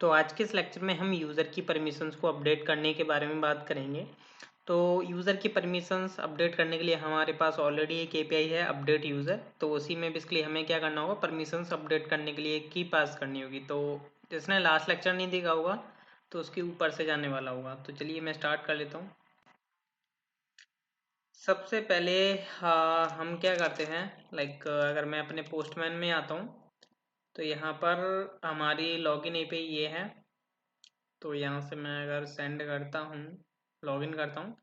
तो आज के इस लेक्चर में हम यूज़र की परमिशंस को अपडेट करने के बारे में बात करेंगे। तो यूज़र की परमिशंस अपडेट करने के लिए हमारे पास ऑलरेडी एक एपीआई है अपडेट यूज़र। तो उसी में बेसिकली हमें क्या करना होगा, परमिशंस अपडेट करने के लिए एक की पास करनी होगी। तो जिसने लास्ट लेक्चर नहीं देखा होगा तो उसके ऊपर से जाने वाला होगा। तो चलिए मैं स्टार्ट कर लेता हूँ। सबसे पहले हम क्या करते हैं, अगर मैं अपने पोस्टमैन में आता हूँ तो यहाँ पर हमारी लॉगिन एपीआई ये है। तो यहाँ से मैं अगर सेंड करता हूँ, लॉगिन करता हूँ,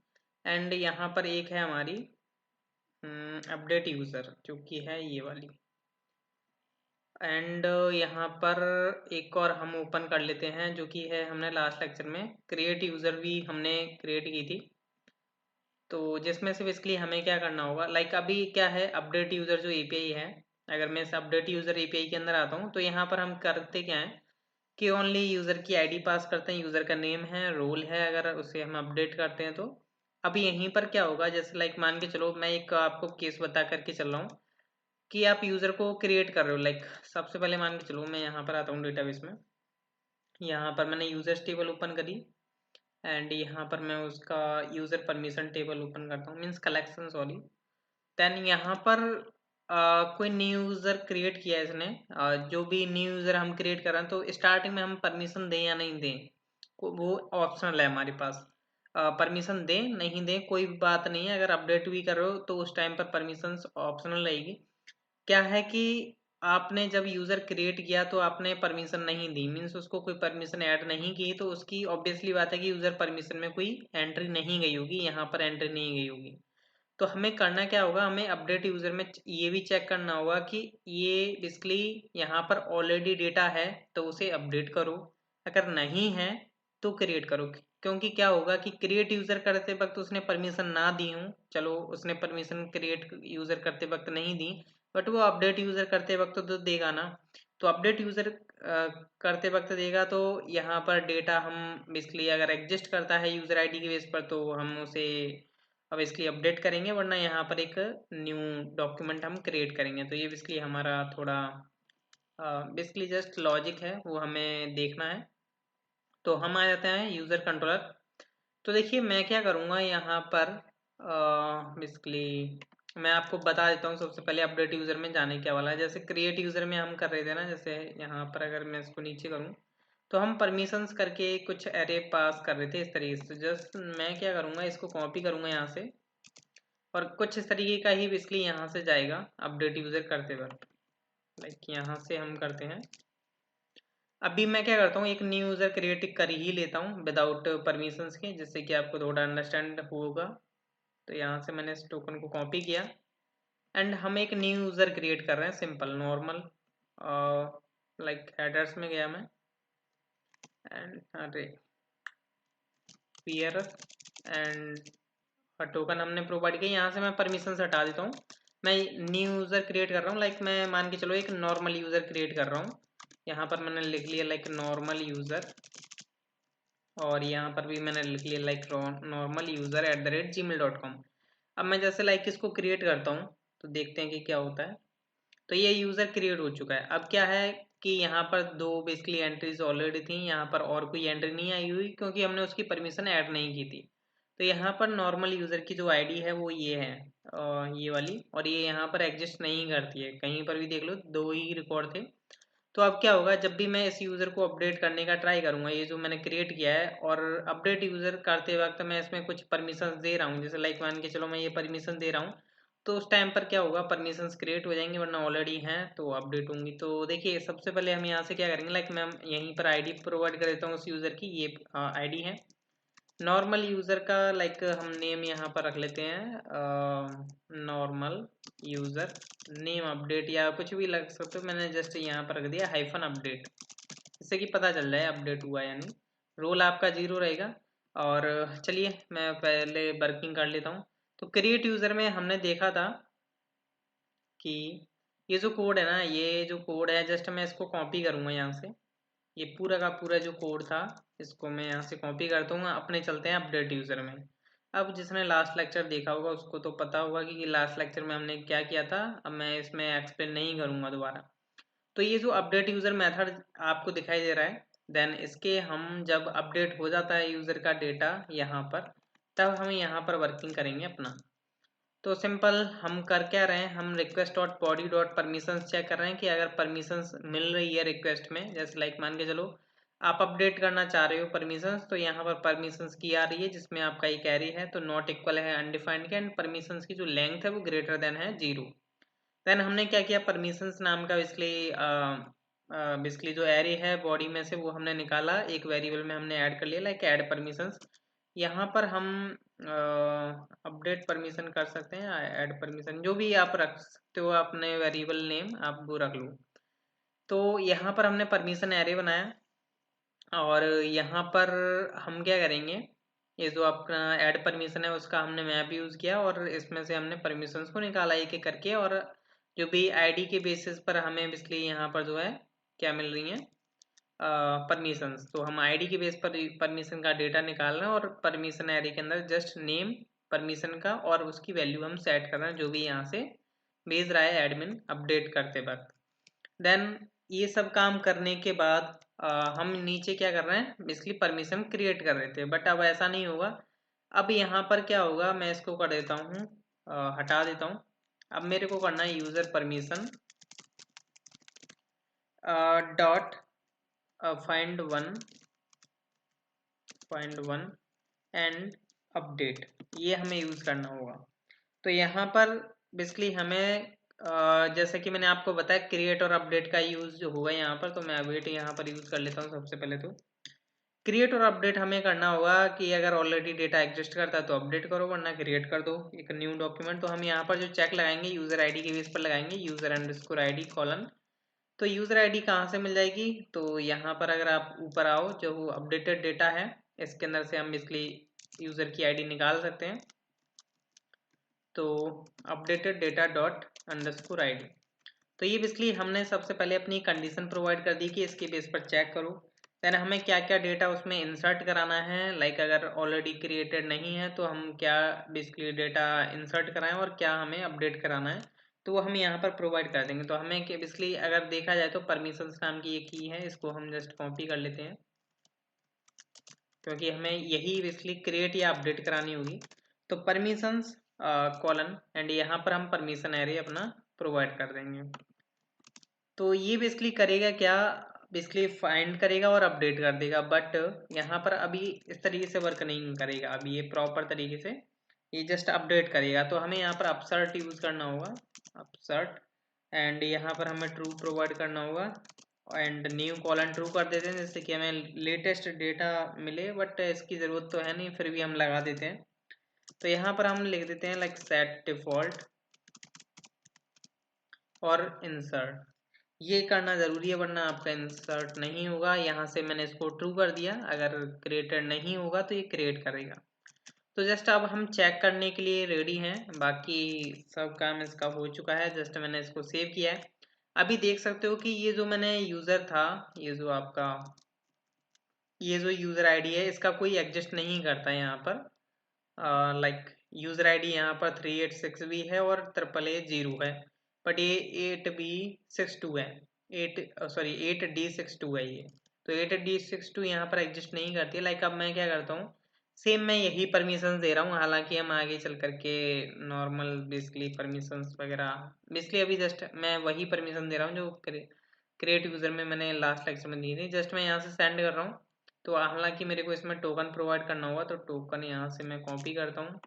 एंड यहाँ पर एक है हमारी अपडेट यूज़र जो कि है ये वाली। एंड यहाँ पर एक और हम ओपन कर लेते हैं जो कि है, हमने लास्ट लेक्चर में क्रिएट यूज़र भी हमने क्रिएट की थी। तो जिसमें से बेसिकली हमें क्या करना होगा, अभी क्या है अपडेट यूज़र जो एपीआई है, अगर मैं इस अपडेट यूज़र एपीआई के अंदर आता हूँ तो यहाँ पर हम करते क्या है कि ओनली यूज़र की आईडी पास करते हैं, यूज़र का नेम है, रोल है, अगर उसे हम अपडेट करते हैं तो अभी यहीं पर क्या होगा, जैसे मान के चलो मैं एक आपको केस बता करके चल रहा हूँ कि आप यूज़र को क्रिएट कर रहे हो। सबसे पहले मान के चलो मैं यहाँ पर आता हूँ डेटाबेस में, यहाँ पर मैंने यूज़र्स टेबल ओपन करी एंड यहाँ पर मैं उसका यूज़र परमिशन टेबल ओपन करता हूँ, मीन्स कलेक्शन, सॉरी। देन यहाँ पर कोई न्यू यूज़र क्रिएट किया है इसने। जो भी न्यू यूज़र हम क्रिएट कर रहे हैं तो स्टार्टिंग में हम परमिशन दें या नहीं दें, वो ऑप्शनल है हमारे पास। परमिशन दें नहीं दें कोई बात नहीं है, अगर अपडेट भी कर रहे हो तो उस टाइम पर परमिशन ऑप्शनल रहेगी। क्या है कि आपने जब यूज़र क्रिएट किया तो आपने परमिशन नहीं दी, मीन्स उसको कोई परमिशन ऐड नहीं की, तो उसकी ऑब्वियसली बात है कि यूज़र परमिशन में कोई एंट्री नहीं गई होगी, यहाँ पर एंट्री नहीं गई होगी। तो हमें करना क्या होगा, हमें अपडेट यूज़र में ये भी चेक करना होगा कि ये बेसिकली यहाँ पर ऑलरेडी डेटा है तो उसे अपडेट करो, अगर नहीं है तो क्रिएट करो। क्योंकि क्या होगा कि क्रिएट यूज़र करते वक्त उसने परमिशन ना दी हूँ, चलो उसने परमिशन क्रिएट यूज़र करते वक्त नहीं दी, बट वो अपडेट यूज़र करते वक्त तो देगा ना। तो अपडेट यूज़र करते वक्त देगा तो यहाँ पर डेटा हम बेसिकली अगर एग्जिस्ट करता है यूज़र आईडी के बेस पर तो हम उसे अब इसकी अपडेट करेंगे, वरना यहाँ पर एक न्यू डॉक्यूमेंट हम क्रिएट करेंगे। तो ये बेसिकली हमारा थोड़ा बेसिकली जस्ट लॉजिक है, वो हमें देखना है। तो हम आ जाते हैं यूज़र कंट्रोलर। तो देखिए मैं क्या करूँगा यहाँ पर, बेसिकली मैं आपको बता देता हूँ सबसे पहले अपडेट यूज़र में जाने क्या वाला है। जैसे क्रिएट यूज़र में हम कर रहे थे ना, जैसे यहाँ पर अगर मैं इसको नीचे करूँ तो हम परमिशंस करके कुछ एरे पास कर रहे थे इस तरीके से। जस्ट मैं क्या करूँगा, इसको कॉपी करूँगा यहाँ से और कुछ इस तरीके का ही बेसिकली यहाँ से जाएगा अपडेट यूज़र करते वक्त। यहाँ से हम करते हैं, अभी मैं क्या करता हूँ एक न्यू यूज़र क्रिएट कर ही लेता हूँ विदाउट परमिशंस के, जिससे कि आपको थोड़ा अंडरस्टैंड होगा। तो यहाँ से मैंने इस टोकन को कॉपी किया एंड हम एक न्यू यूज़र क्रिएट कर रहे हैं, सिंपल नॉर्मल। हेडर्स में गया मैं एंड अरे पेयर एंड टोकन हमने प्रोवाइड किया। यहाँ से मैं परमिशन हटा देता हूँ, मैं न्यू यूज़र क्रिएट कर रहा हूँ। मैं मान के चलो एक नॉर्मल यूज़र क्रिएट कर रहा हूँ, यहाँ पर मैंने लिख लिया नॉर्मल यूज़र, और यहाँ पर भी मैंने लिख लिया नॉर्मल यूज़र @gmail.com। अब मैं जैसे इसको क्रिएट करता हूँ तो देखते हैं कि क्या होता है। तो ये यूज़र क्रिएट हो चुका है। अब क्या है कि यहाँ पर दो बेसिकली एंट्रीज ऑलरेडी थी, यहाँ पर और कोई एंट्री नहीं आई हुई क्योंकि हमने उसकी परमिशन ऐड नहीं की थी। तो यहाँ पर नॉर्मल यूज़र की जो आईडी है वो ये है, ये वाली, और ये यहाँ पर एग्जिस्ट नहीं करती है, कहीं पर भी देख लो दो ही रिकॉर्ड थे। तो अब क्या होगा, जब भी मैं इस यूज़र को अपडेट करने का ट्राई करूँगा, ये जो मैंने क्रिएट किया है, और अपडेट यूज़र करते वक्त मैं इसमें कुछ परमिशंस दे रहा हूँ, जैसे मान के चलो मैं ये परमिशन दे रहा हूँ, तो उस टाइम पर क्या होगा, परमिशंस क्रिएट हो जाएंगी, वरना ऑलरेडी हैं तो अपडेट होंगी। तो देखिए सबसे पहले हम यहाँ से क्या करेंगे, मैं यहीं पर आईडी प्रोवाइड कर देता हूँ उस यूज़र की, ये आईडी है नॉर्मल यूज़र का। हम नेम यहाँ पर रख लेते हैं नॉर्मल यूज़र नेम अपडेट, या कुछ भी लग सकते हो, मैंने जस्ट यहाँ पर रख दिया हाइफन अपडेट, जिससे कि पता चल जाए अपडेट हुआ यानी। रोल आपका 0 रहेगा। और चलिए मैं पहले वर्किंग कर लेता हूँ। तो क्रिएट यूज़र में हमने देखा था कि ये जो कोड है ना, ये जो कोड है, जस्ट मैं इसको कॉपी करूँगा यहाँ से, ये पूरा का पूरा जो कोड था इसको मैं यहाँ से कॉपी करता हूँ। अपने चलते हैं अपडेट यूज़र में। अब जिसने लास्ट लेक्चर देखा होगा उसको तो पता होगा कि लास्ट लेक्चर में हमने क्या किया था। अब मैं इसमें एक्सप्लेन नहीं करूँगा दोबारा। तो ये जो अपडेट यूज़र मेथड आपको दिखाई दे रहा है, देन इसके हम जब अपडेट हो जाता है यूज़र का डेटा यहाँ पर, तब हम यहाँ पर वर्किंग करेंगे अपना। तो सिंपल हम कर क्या रहे हैं, हम request dot body dot permissions check कर रहे हैं कि अगर परमिशंस मिल रही है रिक्वेस्ट में, जैसे लाइक मान के चलो आप अपडेट करना चाह रहे हो परमिशंस, तो यहाँ पर परमिशंस की आ रही है जिसमें आपका एक कैरी है, तो नॉट इक्वल है अनडिफाइंड के, एंड परमिशंस की जो लेंथ है वो ग्रेटर देन है 0। देन हमने क्या किया, परमिशंस नाम का बेसिकली जो एरे है बॉडी में से वो हमने निकाला, एक वेरिएबल में हमने ऐड कर लिया, लाइक ऐड परमिशंस। यहाँ पर हम अपडेट परमिशन कर सकते हैं, ऐड परमिशन जो भी आप रख सकते हो, अपने वेरिएबल नेम आप वो रख लो। तो यहाँ पर हमने परमिशन एरे बनाया, और यहाँ पर हम क्या करेंगे, ये जो अपना ऐड परमिशन है उसका हमने मैप यूज़ किया, और इसमें से हमने परमिशंस को निकाला एक एक करके, और जो भी आईडी के बेसिस पर हमें इसलिए यहाँ पर जो है क्या मिल रही है परमिशंस, तो हम आईडी के बेस पर परमिशन का डेटा निकाल रहे हैं, और परमिशन एरे के अंदर जस्ट नेम परमिशन का और उसकी वैल्यू हम सेट कर रहे हैं जो भी यहाँ से भेज रहा है एडमिन अपडेट करते वक्त। देन ये सब काम करने के बाद हम नीचे क्या कर रहे हैं, बेसिकली परमिशन क्रिएट कर रहे थे, बट अब ऐसा नहीं होगा। अब यहाँ पर क्या होगा, मैं इसको कर देता हूँ, हटा देता हूँ। अब मेरे को करना है user permission dot find one and update, ये हमें यूज़ करना होगा। तो यहाँ पर बेसिकली हमें जैसे कि मैंने आपको बताया क्रिएट और अपडेट का यूज़ जो होगा यहाँ पर, तो मैं अपडेट यहाँ पर यूज़ कर लेता हूँ सबसे पहले। तो क्रिएट और अपडेट हमें करना होगा कि अगर ऑलरेडी डेटा एग्जिस्ट करता है तो अपडेट करो, वरना क्रिएट कर दो एक न्यू डॉक्यूमेंट। तो हम यहाँ पर जो चेक लगाएंगे यूज़र आईडी के बेस पर लगाएंगे, यूज़र अंडरस्कोर आईडी कॉलन। तो यूज़र आईडी कहाँ से मिल जाएगी, तो यहाँ पर अगर आप ऊपर आओ, जो अपडेटेड डेटा है इसके अंदर से हम बेसिकली यूज़र की आईडी निकाल सकते हैं। तो updated data dot underscore ID, तो ये बेसिकली हमने सबसे पहले अपनी कंडीशन प्रोवाइड कर दी कि इसके बेस पर चेक करो। देन हमें क्या क्या डेटा उसमें इंसर्ट कराना है, लाइक अगर ऑलरेडी क्रिएटेड नहीं है तो हम क्या बेसिकली डेटा इंसर्ट कराएं, और क्या हमें अपडेट कराना है, तो वो हम यहाँ पर प्रोवाइड कर देंगे। तो हमें बेसिकली अगर देखा जाए तो परमिशंस नाम की एक की है, इसको हम जस्ट कॉपी कर लेते हैं, क्योंकि हमें यही बेसिकली क्रिएट या अपडेट करानी होगी। तो परमिशंस कॉलन, एंड यहाँ पर हम परमिशन एरे अपना प्रोवाइड कर देंगे। तो ये बेसिकली करेगा क्या, बेसिकली फाइंड करेगा और अपडेट कर देगा, बट यहाँ पर अभी इस तरीके से वर्क नहीं करेगा, अभी ये प्रॉपर तरीके से ये जस्ट अपडेट करेगा। तो हमें यहाँ पर अपसर्ट यूज़ करना होगा, अपसर्ट, एंड यहाँ पर हमें ट्रू प्रोवाइड करना होगा, एंड न्यू कॉलन ट्रू कर देते हैं जिससे कि हमें लेटेस्ट डेटा मिले, बट इसकी ज़रूरत तो है नहीं, फिर भी हम लगा देते हैं। तो यहाँ पर हम लिख देते हैं लाइक सेट डिफॉल्ट और इंसर्ट, ये करना ज़रूरी है वरना आपका इंसर्ट नहीं होगा। यहाँ से मैंने इसको ट्रू कर दिया, अगर क्रिएटेड नहीं होगा तो ये क्रिएट करेगा। तो जस्ट अब हम चेक करने के लिए रेडी हैं, बाकी सब काम इसका हो चुका है, जस्ट मैंने इसको सेव किया है। अभी देख सकते हो कि ये जो मैंने यूज़र था, ये जो आपका ये जो यूज़र आईडी है इसका कोई एग्जिस्ट नहीं करता है यहाँ पर, लाइक यूज़र आईडी यहाँ पर 386 भी है और 888 है, बट ये 8B62 है, 8D62 है ये। तो 8D62 यहाँ पर एग्जिस्ट नहीं करती है। लाइक अब मैं क्या करता हूँ, सेम मैं यही परमिशंस दे रहा हूँ, हालांकि हम आगे चल करके नॉर्मल बेसिकली परमिशंस वगैरह, बेसिकली अभी जस्ट मैं वही परमिशन दे रहा हूँ जो क्रिएट यूज़र में मैंने लास्ट लेक्चर में दी थी, जस्ट मैं यहाँ से सेंड कर रहा हूँ। तो हालांकि मेरे को इसमें टोकन प्रोवाइड करना होगा, तो टोकन यहाँ से मैं कॉपी करता हूँ,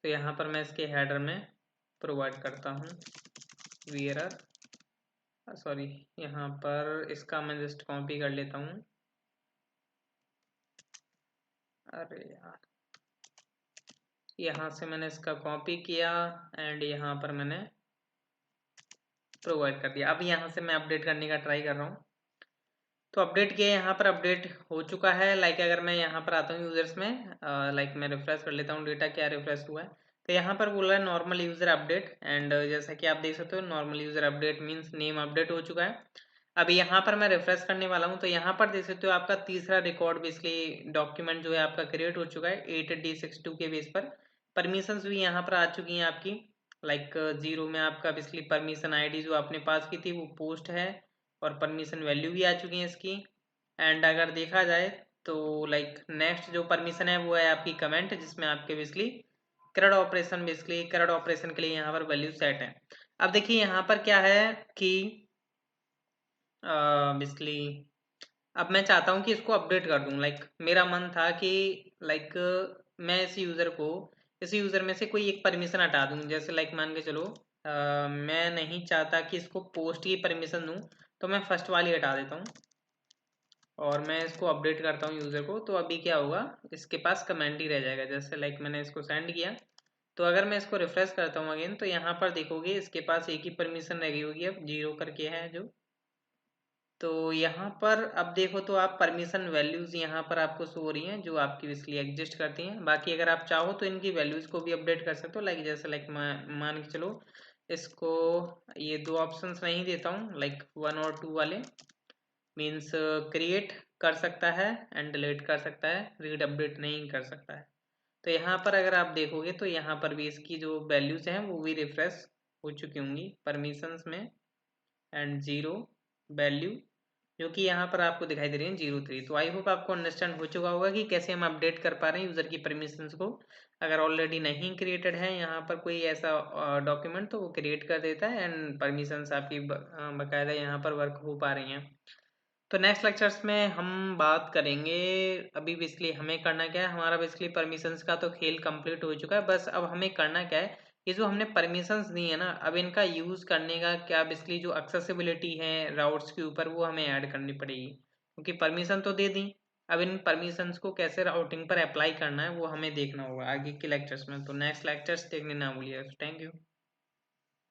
तो यहाँ पर मैं इसके हेडर में प्रोवाइड करता हूँ वेयर, सॉरी यहाँ पर इसका मैं जस्ट कॉपी कर लेता हूँ, अरे यार यहाँ से मैंने इसका कॉपी किया एंड यहाँ पर मैंने प्रोवाइड कर दिया। अब यहाँ से मैं अपडेट करने का ट्राई कर रहा हूँ, तो अपडेट किया, यहाँ पर अपडेट हो चुका है। लाइक अगर मैं यहाँ पर आता हूँ यूजर्स में, लाइक मैं रिफ्रेश कर लेता हूँ डेटा क्या रिफ्रेश हुआ है, तो यहाँ पर बोल रहा है नॉर्मल यूजर अपडेट, एंड जैसा कि आप देख सकते हो normal user update means name update हो चुका है। अभी यहाँ पर मैं रिफ्रेश करने वाला हूँ, तो यहाँ पर देख सकते हो आपका तीसरा रिकॉर्ड बेसिकली डॉक्यूमेंट जो है आपका क्रिएट हो चुका है 8D62 के बेस पर। परमिशंस भी यहाँ पर आ चुकी हैं आपकी, लाइक 0 में आपका बेसिकली परमिशन आईडी जो आपने पास की थी वो पोस्ट है, और परमिशन वैल्यू भी आ चुकी है इसकी। एंड अगर देखा जाए तो लाइक नेक्स्ट जो परमिशन है वो है आपकी कमेंट, जिसमें आपके बेसिकली करंट ऑपरेशन के लिए यहाँ पर वैल्यू सेट है। अब देखिए यहाँ पर क्या है कि बेसिकली अब मैं चाहता हूँ कि इसको अपडेट कर दूँ। लाइक मेरा मन था कि लाइक मैं इस यूज़र में से कोई एक परमिशन हटा दूँ। जैसे लाइक मान के चलो मैं नहीं चाहता कि इसको पोस्ट की परमिशन दूँ, तो मैं फर्स्ट वाली हटा देता हूँ और मैं इसको अपडेट करता हूँ यूज़र को। तो अभी क्या होगा, इसके पास कमेंट ही रह जाएगा। जैसे लाइक मैंने इसको सेंड किया, तो अगर मैं इसको रिफ्रेश करता हूँ अगेन, तो यहाँ पर देखोगे इसके पास एक ही परमिशन रह गई होगी, अब 0 करके है जो। तो यहाँ पर अब देखो तो आप परमिशन वैल्यूज़ यहाँ पर आपको शो हो रही हैं जो आपकी बेसिकली एग्जिस्ट करती हैं। बाकी अगर आप चाहो तो इनकी वैल्यूज़ को भी अपडेट कर सकते हो। लाइक जैसे लाइक मान के चलो इसको ये दो ऑप्शंस नहीं देता हूँ, लाइक 1 और 2 वाले। मीन्स क्रिएट कर सकता है एंड डिलीट कर सकता है, रीड अपडेट नहीं कर सकता है। तो यहाँ पर अगर आप देखोगे तो यहाँ पर भी इसकी जो वैल्यूज़ हैं वो भी रिफ्रेश हो चुकी होंगी परमिशंस में। एंड 0 वैल्यू जो कि यहाँ पर आपको दिखाई दे रही है 03। तो आई होप आपको अंडरस्टैंड हो चुका होगा कि कैसे हम अपडेट कर पा रहे हैं यूज़र की परमिशंस को। अगर ऑलरेडी नहीं क्रिएटेड है यहाँ पर कोई ऐसा डॉक्यूमेंट, तो वो क्रिएट कर देता है एंड परमिशंस आपकी बाकायदा यहाँ पर वर्क हो पा रही हैं। तो नेक्स्ट लेक्चर्स में हम बात करेंगे अभी बेसिकली हमें करना क्या है। हमारा बेसिकली परमिशंस का तो खेल कंप्लीट हो चुका है, बस अब हमें करना क्या है, ये जो हमने परमिशंस दी है ना, अब इनका यूज़ करने का क्या बेसिकली जो एक्सेसिबिलिटी है राउट्स के ऊपर वो हमें ऐड करनी पड़ेगी। क्योंकि परमिशन तो दे दी, अब इन परमिशंस को कैसे राउटिंग पर अप्लाई करना है वो हमें देखना होगा आगे के लेक्चर्स में। तो नेक्स्ट लेक्चर्स देखने ना भूलिएगा। Thank you.